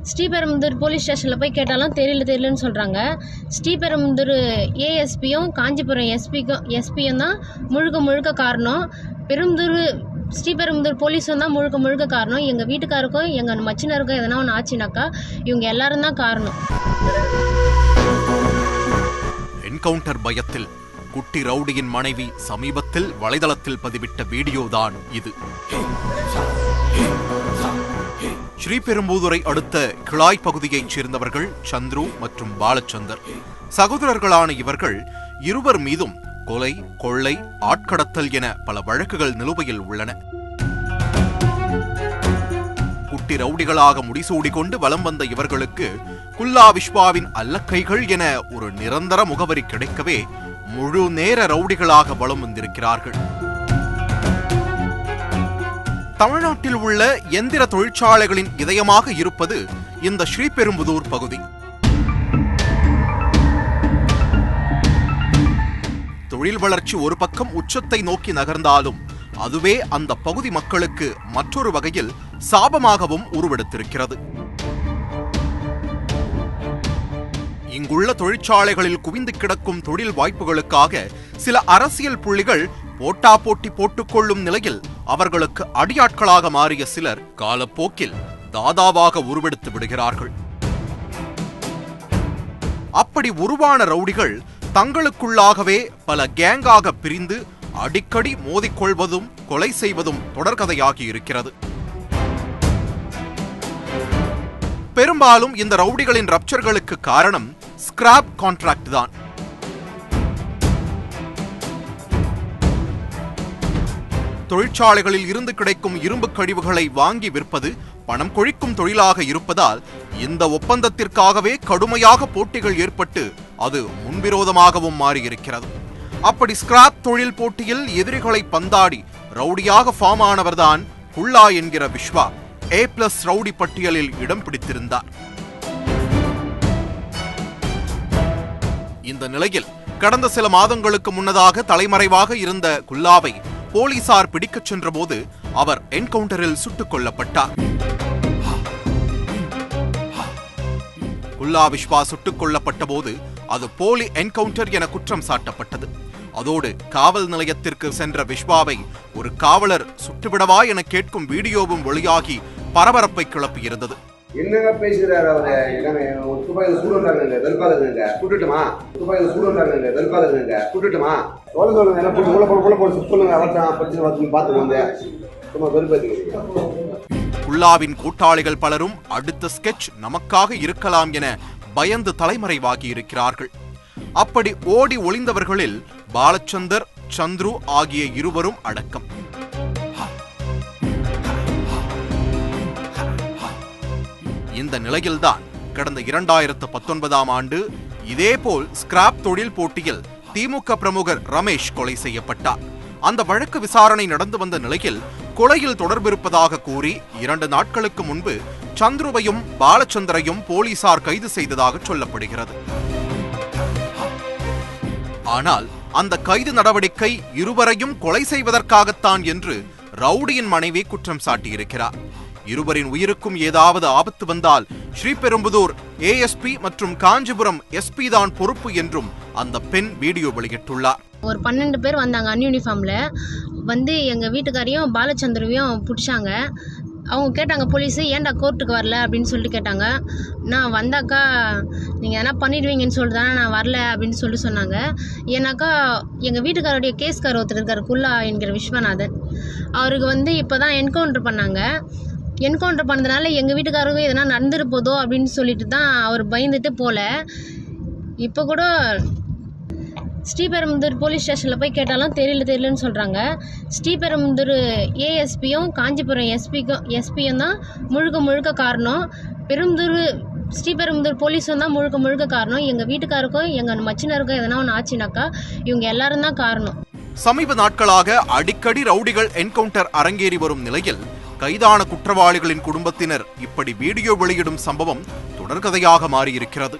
Sriperumbudur police ஸ்டேஷனில் போய் கேட்டாலும் தெரியலன்னு சொல்கிறாங்க. ஸ்ரீபெரும்புதூர் ஏஎஸ்பியும் காஞ்சிபுரம் எஸ்பியும் தான் முழுக்க காரணம். ஸ்ரீபெரும்புதூர் போலீஸும் தான் முழுக்க காரணம். எங்கள் வீட்டுக்காருக்கும் எங்கள் மச்சினருக்கும் எதனா ஒன்று ஆச்சுனாக்கா இவங்க எல்லாரும் தான் காரணம். என்கவுண்டர் பயத்தில் குட்டி ரவுடியின் மனைவி சமீபத்தில் வலைதளத்தில் பதிவிட்ட வீடியோ தான் இது. ஸ்ரீபெரும்புதூரை அடுத்த கிளாய் பகுதியைச் சேர்ந்தவர்கள் சந்துரு மற்றும் பாலச்சந்தர். சகோதரர்களான இவர்கள் இருவர் மீதும் கொலை, கொள்ளை, ஆட்கடத்தல் என பல வழக்குகள் நிலுவையில் உள்ளன. குட்டி ரவுடிகளாக முடிசூடிக்கொண்டு வலம் வந்த இவர்களுக்கு குல்லா விஸ்வாவின் அல்லக்கைகள் என ஒரு நிரந்தர முகவரி கிடைக்கவே முழு நேர ரவுடிகளாக வலம் வந்திருக்கிறார்கள். தமிழ்நாட்டில் உள்ள எந்திர தொழிற்சாலைகளின் இதயமாக இருப்பது இந்த ஸ்ரீபெரும்புதூர் பகுதி. தொழில் வளர்ச்சி ஒரு பக்கம் உச்சத்தை நோக்கி நகர்ந்தாலும் அதுவே அந்த பகுதி மக்களுக்கு மற்றொரு வகையில் சாபமாகவும் உருவெடுத்திருக்கிறது. இங்குள்ள தொழிற்சாலைகளில் குவிந்து கிடக்கும் தொழில் வாய்ப்புகளுக்காக சில அரசியல் புள்ளிகள் போட்டி போட்டுக்கொள்ளும் நிலையில் அவர்களுக்கு அடியாட்களாக மாறிய சிலர் காலப்போக்கில் தாதாவாக உருவெடுத்து விடுகிறார்கள். அப்படி உருவான ரவுடிகள் தங்களுக்குள்ளாகவே பல கேங்காக பிரிந்து அடிக்கடி மோதிக்கொள்வதும் கொலை செய்வதும் தொடர்கதையாகி இருக்கிறது. பெரும்பாலும் இந்த ரவுடிகளின் ரப்சர்களுக்கு காரணம் ஸ்கிராப் கான்ட்ராக்ட் தான். தொழிற்சாலைகளில் இருந்து கிடைக்கும் இரும்பு கழிவுகளை வாங்கி விற்பது பணம் கொழிக்கும் தொழிலாக இருப்பதால் இந்த ஒப்பந்தத்திற்காகவே கடுமையாக போட்டிகள் ஏற்பட்டு அது முன்விரோதமாகவும் மாறியிருக்கிறது. அப்படி ஸ்கிராப் தொழில் போட்டியில் எதிரிகளை பந்தாடி ரவுடியாக ஃபார்ம் ஆனவர்தான் குல்லா என்கிற விஸ்வா A+ ரவுடி பட்டியலில் இடம் பிடித்திருந்தார். இந்த நிலையில் கடந்த சில மாதங்களுக்கு முன்னதாக தலைமறைவாக இருந்த குல்லாவை போலீசார் பிடிக்கச் சென்றபோது அவர் என்கவுண்டரில் சுட்டுக் கொல்லப்பட்டார். குல்லா விஸ்வா சுட்டுக் கொல்லப்பட்ட போது அது போலி என்கவுண்டர் என குற்றம் சாட்டப்பட்டது. அதோடு காவல் நிலையத்திற்கு சென்ற விஸ்வாவை ஒரு காவலர் சுட்டுவிடவா என கேட்கும் வீடியோவும் வெளியாகி பரபரப்பை கிளப்பியிருந்தது. என்னங்க பேசுகிறாரு அவரு? துப்பாக்கில சூடுறாங்க, வெறுப்பாதுங்க, கூட்டுட்டுமா? துப்பாக்கில சூடுறாங்க, வெறுப்பாதுங்க, கூட்டுட்டுமா? சொல்லுங்க, என்ன போட்டு உள்ள போட்டு சொல்லுங்க, அவர்தான் பிரச்சனை பார்த்து வந்தேன். சும்மா வெறுப்பாது. குல்லாவின் கூட்டாளிகள் பலரும் அடுத்த ஸ்கெட்ச் நமக்காக இருக்கலாம் என பயந்து தலைமறைவாகி இருக்கிறார்கள். அப்படி ஓடி ஒளிந்தவர்களில் பாலச்சந்தர், சந்துரு ஆகிய இருவரும் அடக்கம். இந்த நிலையில்தான் கடந்த 2019ஆம் ஆண்டு இதேபோல் ஸ்கிராப் தொழில் போட்டியில் திமுக பிரமுகர் ரமேஷ் கொலை செய்யப்பட்டார். அந்த வழக்கு விசாரணை நடந்து வந்த நிலையில் கொலையில் தொடர்பிருப்பதாக கூறி 2 நாட்களுக்கு முன்பு சந்துருவையும் பாலச்சந்தரையும் போலீசார் கைது செய்ததாக சொல்லப்படுகிறது. ஆனால் அந்த கைது நடவடிக்கை இருவரையும் கொலை செய்வதற்காகத்தான் என்று ரவுடியின் மனைவி குற்றம் சாட்டியிருக்கிறார். இருவரின் உயிருக்கும் ஏதாவது ஆபத்து வந்தால் ஸ்ரீபெரும்புதூர் ASP மற்றும் காஞ்சிபுரம் SP தான் பொறுப்பு என்றும் அந்த பெண் வீடியோ வெளியிட்டுள்ளார். ஒரு 12 பேர் வந்தாங்க அன்யூனிஃபார்ம்ல வந்து எங்கள் வீட்டுக்காரையும் பாலச்சந்திரவையும் பிடிச்சாங்க. அவங்க கேட்டாங்க போலீஸு, ஏன்டா கோர்ட்டுக்கு வரல அப்படின்னு சொல்லிட்டு கேட்டாங்க. நான் வந்தாக்கா நீங்கள் எதனா பண்ணிடுவீங்கன்னு சொல்லிட்டு தானே நான் வரல அப்படின்னு சொல்லிட்டு சொன்னாங்க. ஏன்னாக்கா எங்கள் வீட்டுக்காரோடைய கேஸ்கார் ஒருத்தர் இருக்கார், குல்லா என்கிற விஸ்வநாதன். அவருக்கு வந்து இப்போ தான் என்கவுண்டர் பண்ணாங்க. என்கவுண்டர் பண்ணதுனால எங்கள் வீட்டுக்காரருக்கும் எதனா நடந்துட்டு போதோ அப்படின்னு சொல்லிட்டு தான் அவர் பயந்துட்டு போல. இப்போ கூட ஸ்ரீபெரும்புதூர் போலீஸ் ஸ்டேஷனில் போய் கேட்டாலும் தெரியலன்னு சொல்கிறாங்க. ஸ்ரீபெரும்புதூர் ASPயும் காஞ்சிபுரம் எஸ்பியும் தான் முழுக்க காரணம். ஸ்ரீபெரும்புதூர் போலீஸும் தான் முழுக்க காரணம். எங்கள் வீட்டுக்காருக்கும் எங்கள் மச்சினருக்கும் எதனா ஒன்று ஆச்சுனாக்கா இவங்க எல்லாரும் தான் காரணம். சமீப நாட்களாக அடிக்கடி ரவுடிகள் என்கவுண்டர் அரங்கேறி வரும் நிலையில் கைதான குற்றவாளிகளின் குடும்பத்தினர் இப்படி வீடியோ வெளியிடும் சம்பவம் தொடர்கதையாக மாறியிருக்கிறது.